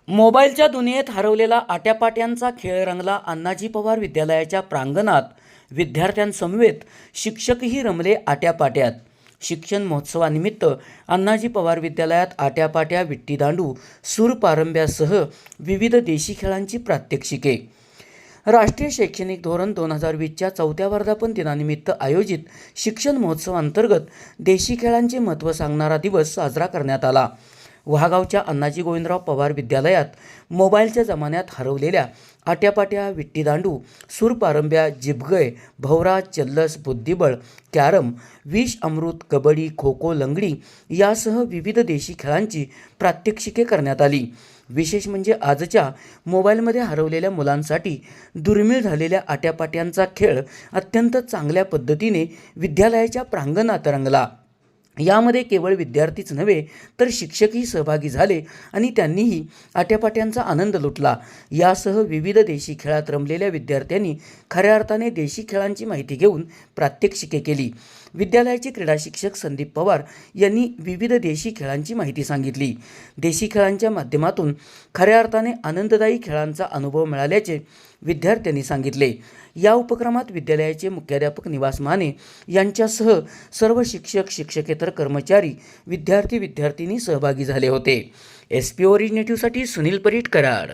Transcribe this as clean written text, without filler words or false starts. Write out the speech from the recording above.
मोबाईलच्या दुनियेत हरवलेला आट्यापाट्यांचा खेळ रंगला अण्णाजी पवार विद्यालयाच्या प्रांगणात. विद्यार्थ्यांसमवेत शिक्षकही रमले आट्यापाट्यात. शिक्षण महोत्सवानिमित्त अण्णाजी पवार विद्यालयात आट्यापाट्या, विट्टीदांडू, सूरपारंब्यासह विविध देशी खेळांची प्रात्यक्षिके. राष्ट्रीय शैक्षणिक धोरण 2020च्या 4थ्या वर्धापन दिनानिमित्त आयोजित शिक्षण महोत्सवाअंतर्गत देशी खेळांचे महत्त्व सांगणारा दिवस साजरा करण्यात आला. वहागावच्या अण्णाजी गोविंदराव पवार विद्यालयात मोबाईलच्या जमान्यात हरवलेल्या आट्यापाट्या, विट्टीदांडू, सूरपारंब्या, जिबगय, भवरा, चल्लस, बुद्धिबळ, कॅरम, विष अमृत, कबड्डी, खो खो, लंगडी यासह विविध देशी खेळांची प्रात्यक्षिके करण्यात आली. विशेष म्हणजे आजच्या मोबाईलमध्ये हरवलेल्या मुलांसाठी दुर्मिळ झालेल्या आट्यापाट्यांचा खेळ अत्यंत चांगल्या पद्धतीने विद्यालयाच्या प्रांगणात रंगला. यामध्ये केवळ विद्यार्थीच नव्हे तर शिक्षकही सहभागी झाले आणि त्यांनीही आट्यापाट्यांचा आनंद लुटला. यासह विविध देशी खेळात रमलेल्या विद्यार्थ्यांनी खऱ्या अर्थाने देशी खेळांची माहिती घेऊन प्रात्यक्षिके केली. विद्यालयाचे क्रीडा शिक्षक संदीप पवार यांनी विविध देशी खेळांची माहिती सांगितली. देशी खेळांच्या माध्यमातून खऱ्या अर्थाने आनंददायी खेळांचा अनुभव मिळाल्याचे विद्यार्थ्यांनी सांगितले. या उपक्रमात विद्यालयाचे मुख्याध्यापक निवास माने यांच्यासह सर्व शिक्षक, शिक्षकेतर कर्मचारी, विद्यार्थी, विद्यार्थिनी सहभागी झाले होते. SP ओरिजिनेटिव्हसाठी सुनील परीट, कराड.